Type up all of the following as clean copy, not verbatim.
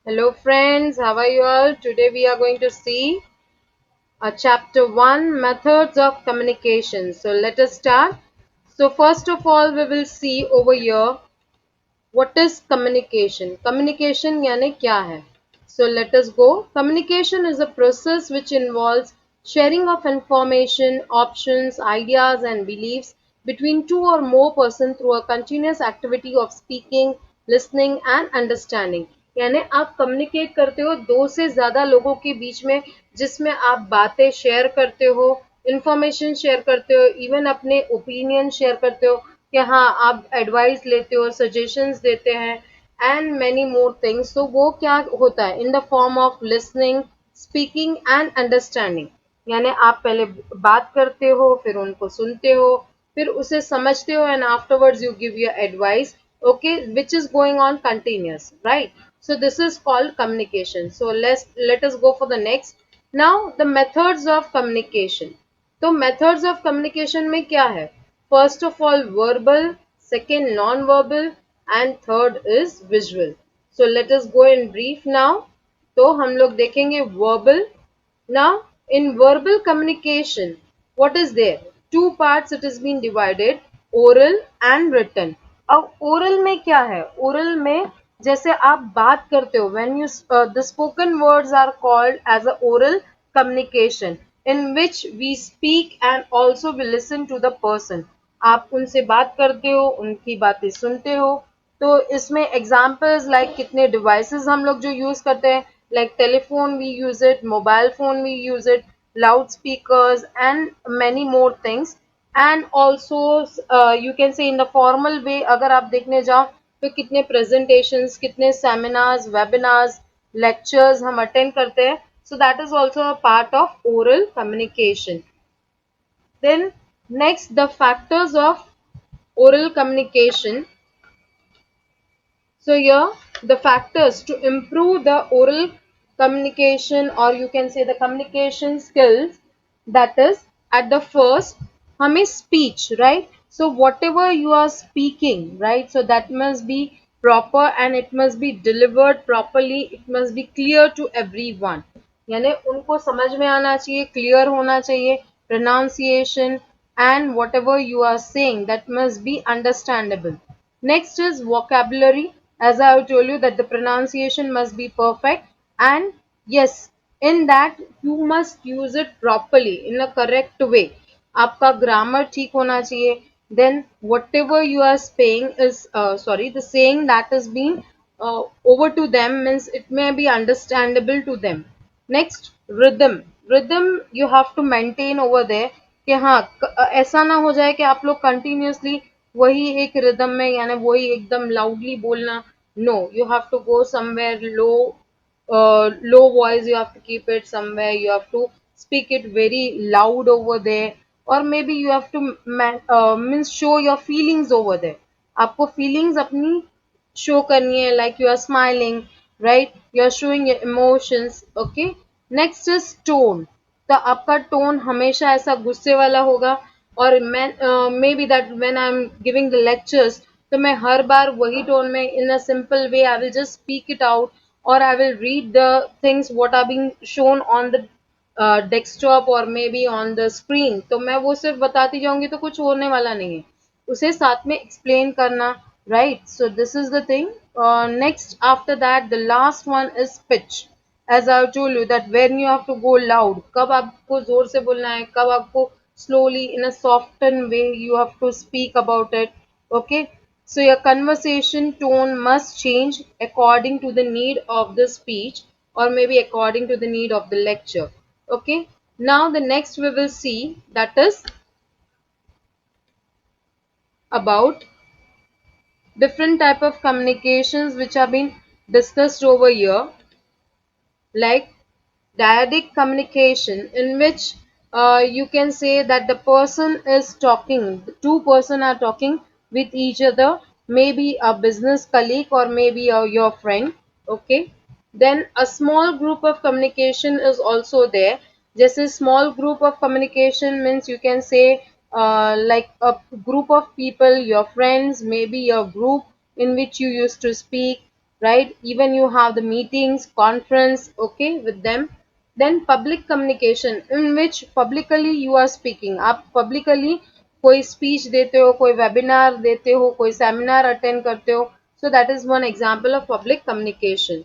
Hello friends, how are you all? Today we are going to see chapter 1 methods of communication. So let us start. So first of all we will see over here what is communication. Communication यानी क्या है? So let us go. Communication is a process which involves sharing of information, options, ideas and beliefs between two or more persons through a continuous activity of speaking, listening and understanding. यानी आप communicate करते हो दो से ज्यादा लोगों के बीच में जिसमें आप बातें शेयर करते हो, इंफॉर्मेशन शेयर करते हो, इवन अपने ओपिनियन शेयर करते हो कि हाँ आप एडवाइस लेते हो, सजेशंस देते हैं एंड मैनी मोर थिंग्स. तो वो क्या होता है in the form of listening, speaking and understanding. यानी आप पहले बात करते हो, फिर उनको सुनते हो, फिर उसे समझते हो and afterwards you give your advice. Okay, which is going on continuous, right? So this is called communication. So let us go for the next. Now the methods of communication. तो methods of communication में क्या है? First of all verbal, second non-verbal and third is visual. So let us go in brief now. तो हम लोग देखेंगे verbal. Now, in verbal communication, what is there? Two parts it has been divided, oral and written. अब oral में क्या है? Oral में जैसे आप बात करते हो, when you the spoken words are called as a oral communication, in which we speak and also we listen to the person. आप उनसे बात करते हो, उनकी बातें सुनते हो. तो इसमें एग्जाम्पल्स लाइक कितने डिवाइसेस हम लोग जो यूज करते हैं, like telephone we use it, mobile phone we use it, loudspeakers and many more things. And also you can say in the formal way अगर आप देखने जाओ तो कितने presentations, कितने seminars, webinars, lectures हम attend करते हैं. So that is also a part of oral communication. Then next, the factors of oral communication. So here the factors to improve the oral communication, or you can say the communication skills, that is at the first हमें speech, right? So whatever you are speaking, right? So that must be proper and it must be delivered properly. It must be clear to everyone. यानी उनको समझ में आना चाहिए, clear होना चाहिए, pronunciation and whatever you are saying that must be understandable. Next is vocabulary. As I have told you that the pronunciation must be perfect, and yes, in that you must use it properly in a correct way. आपका grammar ठीक होना चाहिए. Then whatever you are saying is the saying that is being over to them means it may be understandable to them. Next, rhythm. Rhythm you have to maintain over there कि हाँ ऐसा ना हो जाए कि आप लोग कंटिन्यूसली वही एक रिदम में यानी वही एकदम लाउडली बोलना. No, you have to go somewhere low, low voice. You have to keep it somewhere, you have to speak it very loud over there, or maybe you have to means show your feelings over there. आपको feelings अपनी show करनी है, like you are smiling, right? You are showing your emotions. Okay. Next is tone. तो आपका tone हमेशा ऐसा गुस्से वाला होगा. और मैं maybe that when I am giving the lectures तो मैं हर बार वही टोन में in a simple way I will just speak it out, or I will read the things what are being shown on the desktop or maybe on the screen. तो मैं वो सिर्फ बताती जाऊंगी तो कुछ होने वाला नहीं है, उसे साथ में explain करना, right? So this is the thing. Next after that the last one is pitch. As I told you that when you have to go loud, कब आपको जोर से बोलना है, कब आपको slowly in a softened way you have to speak about it. Okay. So your conversation tone must change according to the need of the speech, or maybe according to the need of the lecture. Okay. Now the next we will see, that is about different type of communications which have been discussed over here, like dyadic communication, in which you can say that the person is talking, the two person are talking with each other, maybe a business colleague or maybe your friend. Okay. Then a small group of communication is also there. Just a small group of communication means you can say like a group of people, your friends, maybe your group in which you used to speak. right? Even you have the meetings, conference, okay, with them. Then public communication, in which publicly you are speaking. आप publicly कोई speech देते हो, कोई webinar देते हो, कोई seminar attend करते हो. So that is one example of public communication.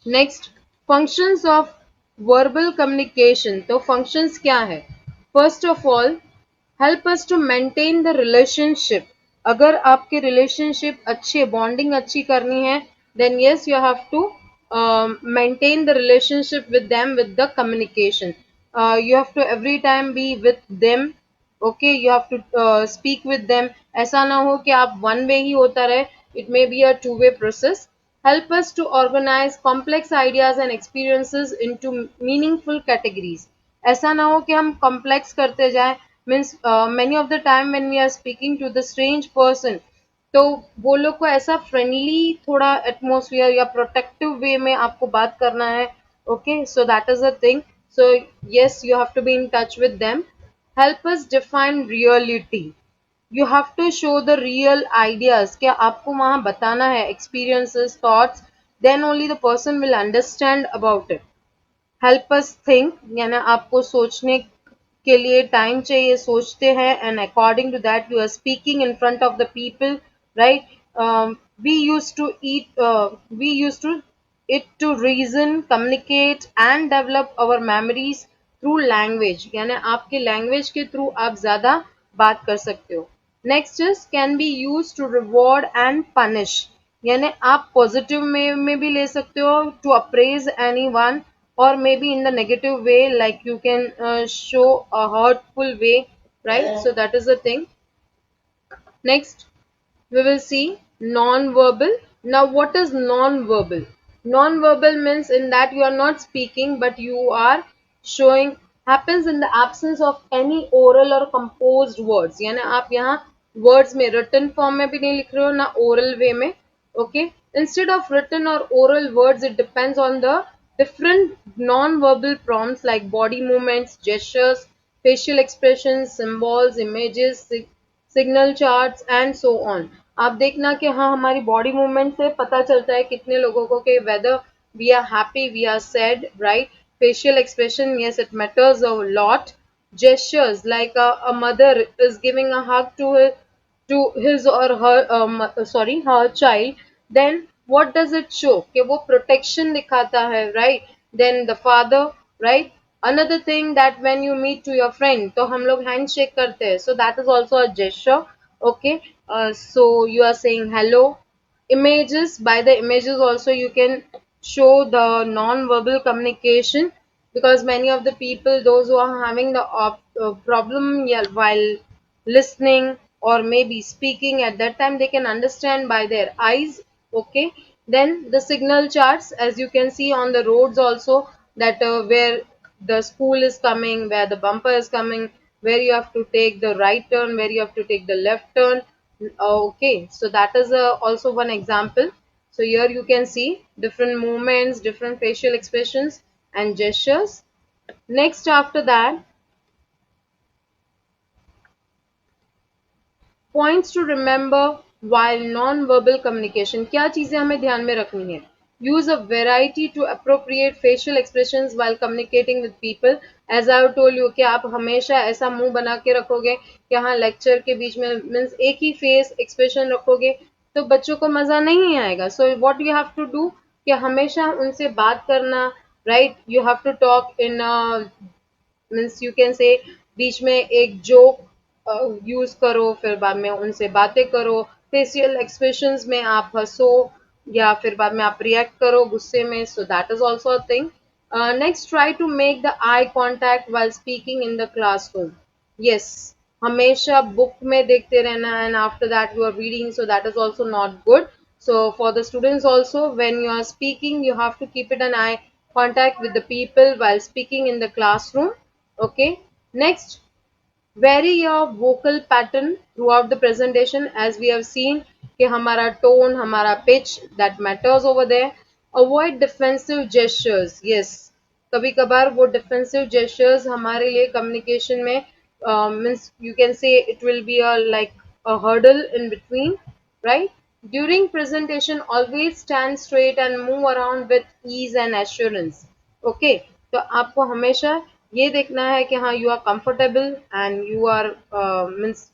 Next, functions of verbal communication. तो फंक्शंस क्या है? First of all, help us to maintain the relationship. अगर आपके रिलेशनशिप अच्छे, बॉन्डिंग अच्छी करनी है, then yes you have to maintain the relationship with them with the communication. You have to every time be with them. Okay, you have to speak with them. ऐसा ना हो कि आप one way ही होता रहे. It may be a two-way process. Help us to organize complex ideas and experiences into meaningful categories. ऐसा ना हो कि हम complex करते जाएं. Means many of the time when we are speaking to the strange person, तो वो लोग को ऐसा फ्रेंडली थोड़ा एटमोसफियर या प्रोटेक्टिव वे में आपको बात करना है. Okay, so that is a thing. So yes, you have to be in touch with them. Help us define reality. You have to show the real ideas. क्या आपको वहां बताना है experiences, thoughts, then only the person will understand about it. Help us think, यानी आपको सोचने के लिए टाइम चाहिए, सोचते हैं, and according to that you are speaking in front of the people, right? We use to eat we use to it to reason, communicate and develop our memories through language. यानी आपके language के through आप ज्यादा बात कर सकते हो. Next is can be use to reward and punish. यानी आप पॉजिटिव में भी ले सकते हो, to appraise anyone, or maybe in the negative way, like you can show a hurtful way, right? So that is the thing. Next, we will see non-verbal. Now, what is non-verbal? Non-verbal means in that you are not speaking, but you are showing, happens in the absence of any oral or composed words. यानी आप यहाँ words में written form में भी नहीं लिख रहे हो, ना oral way में. Okay, instead of written or oral words, it depends on the different non-verbal prompts like body movements, gestures, facial expressions, symbols, images, signal charts and so on. आप देखना कि हाँ, हमारी बॉडी मूवमेंट से पता चलता है कितने लोगों को कि whether we are happy, we are sad, right? Facial expression, yes, it matters a lot. Gestures like a mother is giving a hug to his or her sorry, her child, then what does it show? कि वो protection दिखाता है, right? Then the father, right? Another thing that when you meet to your friend, तो हम लोग handshake करते हैं, so that is also a gesture. Okay, so you are saying hello. Images, by the images also you can show the non-verbal communication, because many of the people, those who are having the problem, yeah, while listening or maybe speaking, at that time they can understand by their eyes. Okay, then the signal charts, as you can see on the roads also, that where the school is coming, where the bumper is coming, where you have to take the right turn, where you have to take the left turn. Okay, so that is also one example. So here you can see different movements, different facial expressions and gestures. Next, after that, points to remember while non verbal communication. क्या चीजें हमें ध्यान में रखनी है? Use a variety to appropriate facial expressions while communicating with people. As I told you कि आप हमेशा ऐसा मुंह बना के रखोगे कि हाँ, लेक्चर के बीच में मीन्स एक ही फेस एक्सप्रेशन रखोगे तो बच्चों को मजा नहीं आएगा. So what you have to do कि हमेशा उनसे बात करना, right? You have to talk in means you can say बीच में एक जोक यूज करो, फिर बाद में उनसे बातें करो. फेशियल एक्सप्रेशंस में आप हंसो या फिर बाद में आप रिएक्ट करो गुस्से में. So that is also a thing. Next, try to make the eye contact while speaking in the classroom. Yes, हमेशा बुक में देखते रहना and after that you are reading, so that is also not good. So for the students also, when you are speaking, you have to keep it an eye contact with the people while speaking in the classroom. Okay. Next, vary your vocal pattern throughout the presentation, as we have seen कि हमारा tone, हमारा pitch, that matters over there. Avoid defensive gestures. Yes, कभी कभार वो defensive gestures हमारे लिए communication में means you can say it will be a like a hurdle in between, right? During presentation, always stand straight and move around with ease and assurance. Okay, तो आपको हमेशा ये देखना है कि हाँ you are comfortable and you are means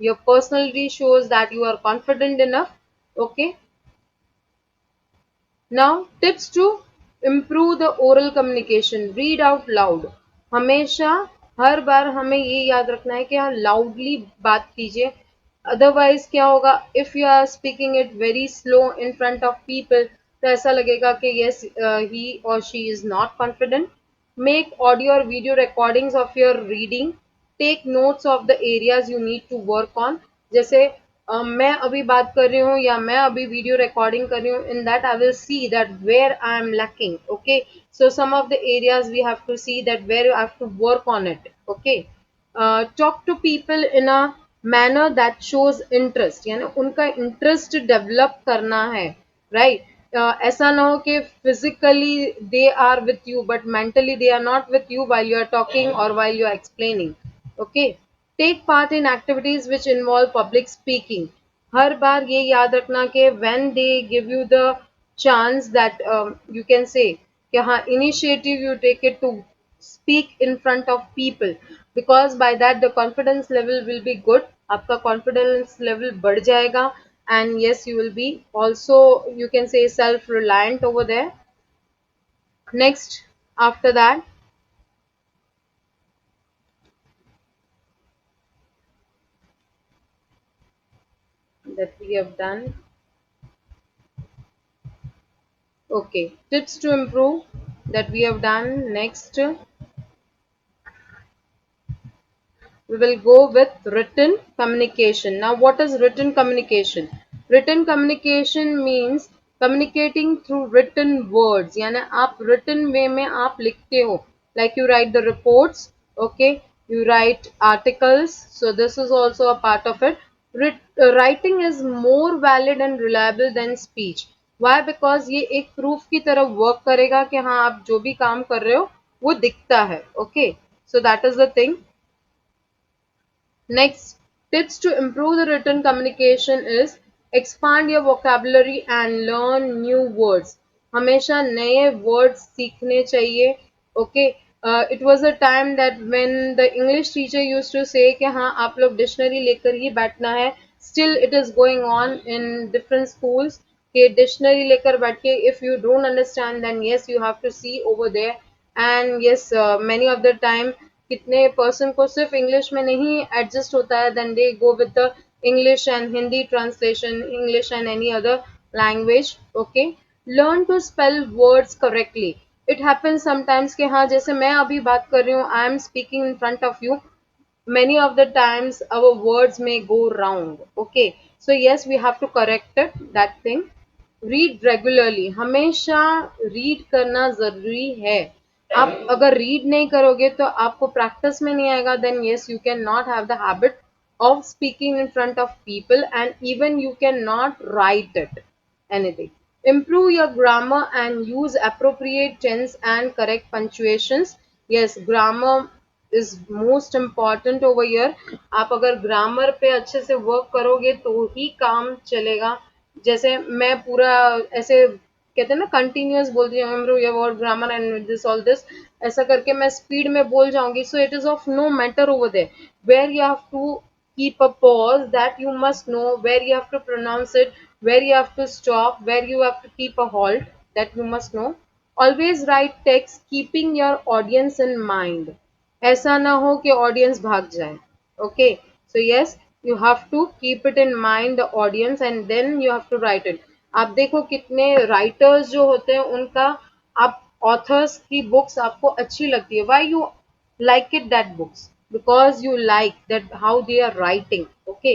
your personality shows that you are confident enough. Okay, now tips to improve the oral communication. Read out loud. हमेशा हर बार हमें ये याद रखना है कि हाँ loudly बात कीजिए. Otherwise क्या होगा, if you are speaking it very slow in front of people, तो ऐसा लगेगा कि yes he or she is not confident. Make audio or video recordings of your reading. Take notes of the areas you need to work on. जैसे मैं अभी बात कर रही हूँ या मैं अभी वीडियो रिकॉर्डिंग कर रही हूँ, in that I will see that where I am lacking. Okay, so some of the areas we have to see that where you have to work on it. Okay, talk to people in a manner that shows interest, यानी उनका interest develop करना है. Right, ऐसा ना हो कि physically they are with you but mentally they are not with you while you are talking or while you are explaining. Okay, take part in activities which involve public speaking. हर बार ये याद रखना कि when they give you the chance that you can say कि हाँ initiative you take it to speak in front of people, because by that the confidence level will be good. आपका confidence level बढ़ जाएगा and yes you will be also you can say self reliant over there. Next, after that, that we have done. Okay, tips to improve that we have done. Next, we will go with written communication. Now, what is written communication? Written communication means communicating through written words. यानी आप written way में आप लिखते हो. Like you write the reports, okay? You write articles. So this is also a part of it. Writing is more valid and reliable than speech. Why? Because ये एक proof की तरह work करेगा कि हाँ आप जो भी काम कर रहे हो वो दिखता है. Okay? So that is the thing. Next, tips to improve the written communication is expand your vocabulary and learn new words. हमेशा नए words सीखने चाहिए. Okay, it was a time that when the English teacher used to say कि हाँ आप लोग dictionary लेकर ही बैठना है. Still it is going on in different schools कि dictionary लेकर बैठ के if you don't understand then yes you have to see over there. And yes many of the time कितने पर्सन को सिर्फ इंग्लिश में नहीं एडजस्ट होता है, then they go with the English and Hindi translation, English and any other language. Okay, learn to spell words correctly. It happens sometimes कि हाँ जैसे मैं अभी बात कर रही हूँ, I am speaking in front of you, many of the times our words may go wrong. Okay, so yes we have to correct it, that thing. Read regularly. हमेशा read करना जरूरी है. आप अगर read नहीं करोगे तो आपको practice में नहीं आएगा, then yes you cannot have the habit of speaking in front of people and even you cannot write it anything. Improve your grammar and use appropriate tense and correct punctuations. Yes, grammar is most important over here. आप अगर grammar पे अच्छे से work करोगे तो ही काम चलेगा. जैसे मैं पूरा ऐसे कहते हैं ना कंटिन्यूअस बोलती हूँ improve your word grammar and this all this, ऐसा करके मैं स्पीड में बोल जाऊंगी, so it is of no matter over there. Where you have to keep a pause, that you must know, where you have to pronounce it, where you have to stop, where you have to keep a halt, that you must know. Always write text keeping your audience in mind. ऐसा ना हो कि audience भाग जाए. Okay, so yes you have to keep it in mind the audience and then you have to write it. आप देखो कितने writers जो होते हैं उनका, आप ऑथर्स की बुक्स आपको अच्छी लगती है. Why you like it that books? Because you like that how they are writing. Okay,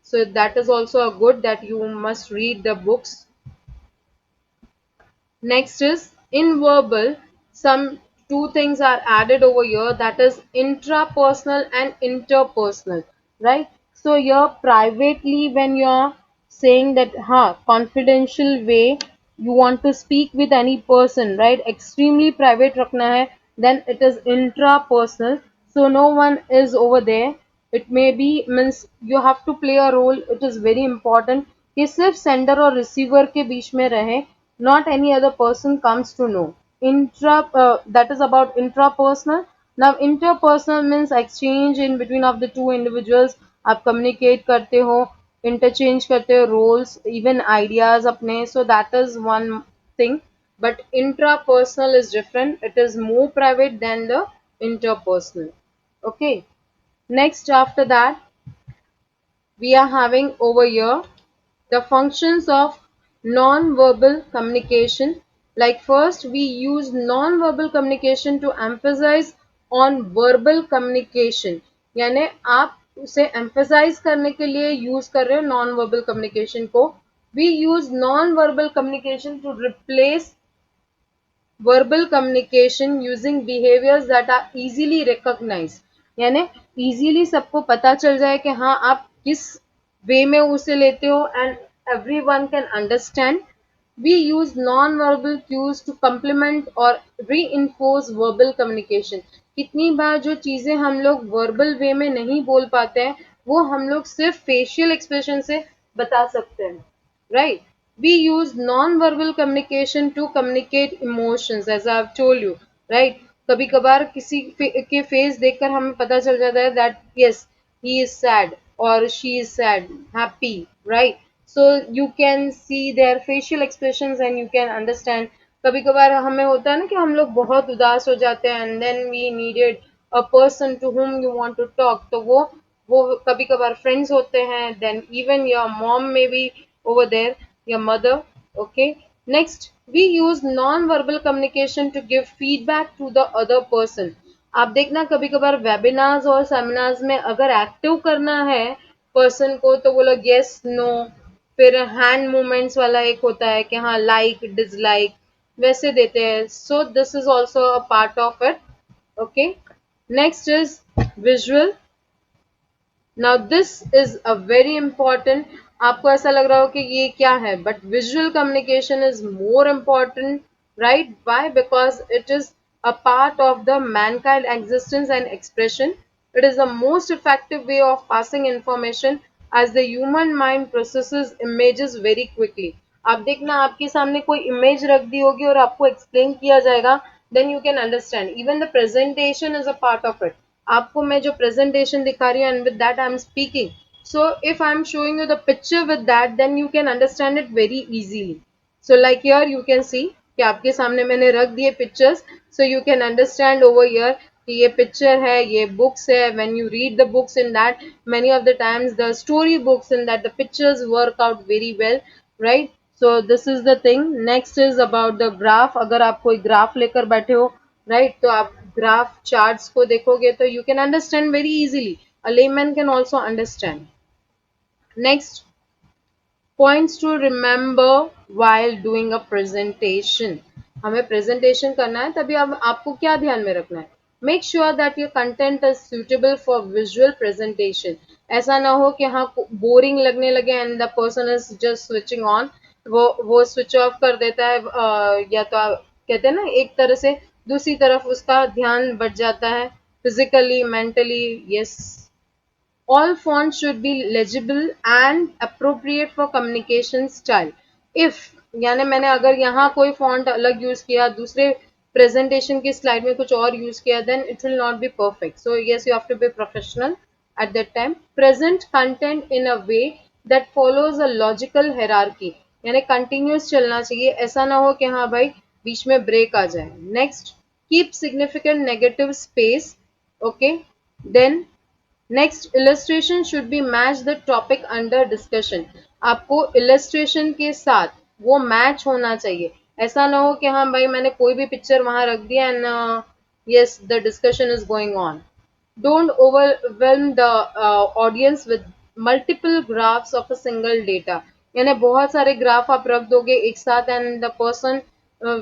so that is also a good that you must read the books. Next is in verbal. Some two things are added over here, that is intrapersonal and interpersonal, right? So here privately when you are saying that confidential way you want to speak with any person, right? Extremely private रखना है, then it is intrapersonal. So no one is over there. It may be means you have to play a role. It is very important कि सिर्फ sender और receiver के बीच में रहे, not any other person comes to know. That is about intrapersonal. Now interpersonal means exchange in between of the two individuals. आप communicate करते हो, interchange करते हो roles, even ideas अपने, so that is one thing. But intrapersonal is different. It is more private than the interpersonal. Okay. Next, after that, we are having over here the functions of non-verbal communication. Like first, we use non-verbal communication to emphasize on verbal communication. यानी आप उसे emphasize करने के लिए use कर रहे हो non-verbal communication को. We use non-verbal communication to replace verbal communication using behaviors that are easily recognized. यानी easily सबको पता चल जाए कि हाँ आप किस वे में उसे लेते हो and everyone can understand. We use non-verbal cues to complement or reinforce verbal communication. कितनी बार जो चीजें हम लोग verbal way में नहीं बोल पाते हैं वो हम लोग सिर्फ facial expression से बता सकते हैं, right? We use non-verbal communication to communicate emotions, as I have told you, right? कभी कभार किसी के फेस देखकर हमें पता चल जाता है that yes, he is sad or she is sad, happy, right? So you can see their facial expressions and you can understand. कभी कभार हमें होता है ना कि हम लोग बहुत उदास हो जाते हैं and then we needed a person to whom you want to talk. तो वो कभी कभार friends होते हैं, then even your mom may be over there, your mother. Okay. Next, we use non-verbal communication to give feedback to the other person. आप देखना कभी कभार वेबिनार्स और सेमिनार्स में अगर एक्टिव करना है पर्सन को तो वो लोग यस नो, फिर हैंड मूवमेंट्स वाला एक होता है कि हाँ लाइक डिसलाइक वैसे देते हैं. So this is also a part of it. Okay. Next is visual. Now this is a very important. आपको ऐसा लग रहा हो कि ये क्या है, but visual communication is more important, right? Why? Because it is a part of the mankind existence and expression. It is the most effective way of passing information as the human mind processes images very quickly. आप देखना आपके सामने कोई image रख दी होगी और आपको explain किया जाएगा, then you can understand. Even the presentation is a part of it. आपको मैं जो presentation दिखा रही हूँ and with that I am speaking. So if I am showing you the picture with that, then you can understand it very easily. So like here you can see कि आपके सामने मैंने रख दिए pictures, so you can understand over here कि ये picture है, ये books है. When you read the books in that, many of the times the story books in that the pictures work out very well, right? So this is the thing. Next is about the graph. अगर आप कोई graph लेकर बैठे हो, right, तो आप graph charts को देखोगे तो you can understand very easily. A layman can also understand. Next, points to remember while doing a presentation. हमें presentation करना है तभी आपको क्या ध्यान में रखना है? Make sure that your content is suitable for visual presentation. ऐसा ना हो कि हाँ boring लगने लगे and the person is just switching on, वो switch off कर देता है, या तो कहते हैं ना एक तरह से दूसरी तरफ उसका ध्यान बढ़ जाता है, physically, mentally. Yes, all fonts should be legible and appropriate for communication style. If यानी मैंने अगर यहाँ कोई font अलग use किया, दूसरे presentation की slide में कुछ और use किया, then it will not be perfect. So yes, you have to be professional at that time. Present content in a way that follows a logical hierarchy. यानी continuous चलना चाहिए, ऐसा ना हो कि हाँ भाई बीच में break आ जाए. Next, keep significant negative space. Okay. Then next, illustration should be match the topic under discussion. आपको illustration के साथ वो match होना चाहिए. ऐसा ना हो कि हाँ भाई मैंने कोई भी पिक्चर वहां रख दिया and yes, the discussion is going on. Don't overwhelm the audience with multiple graphs of a single data. यानी बहुत सारे ग्राफ आप रख दोगे एक साथ and the person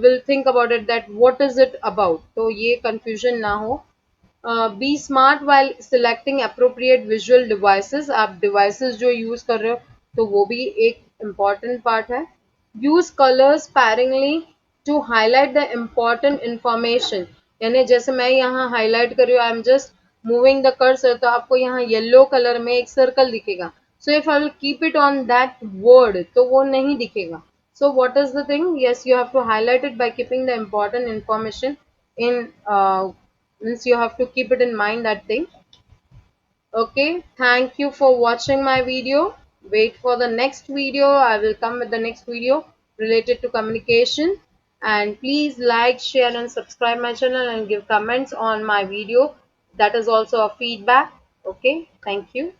will think about it that what is it about. तो ये confusion ना हो. Be smart while selecting appropriate visual devices. आप डिवाइसेस जो यूज कर रहे हो तो वो भी एक इम्पॉर्टेंट पार्ट है. Use colours sparingly to highlight the important information. यानी जैसे मैं यहाँ हाईलाइट कर रही हूँ, I am just moving the cursor, तो आपको यहाँ येलो कलर में एक सर्कल दिखेगा. So if I will keep it on that word, तो वो नहीं दिखेगा. So what is the thing? Yes, you have to highlight it by keeping the important information in, means you have to keep it in mind, that thing. Okay, thank you for watching my video. Wait for the next video. I will come with the next video related to communication. And please like, share and subscribe my channel and give comments on my video. That is also a feedback. Okay, thank you.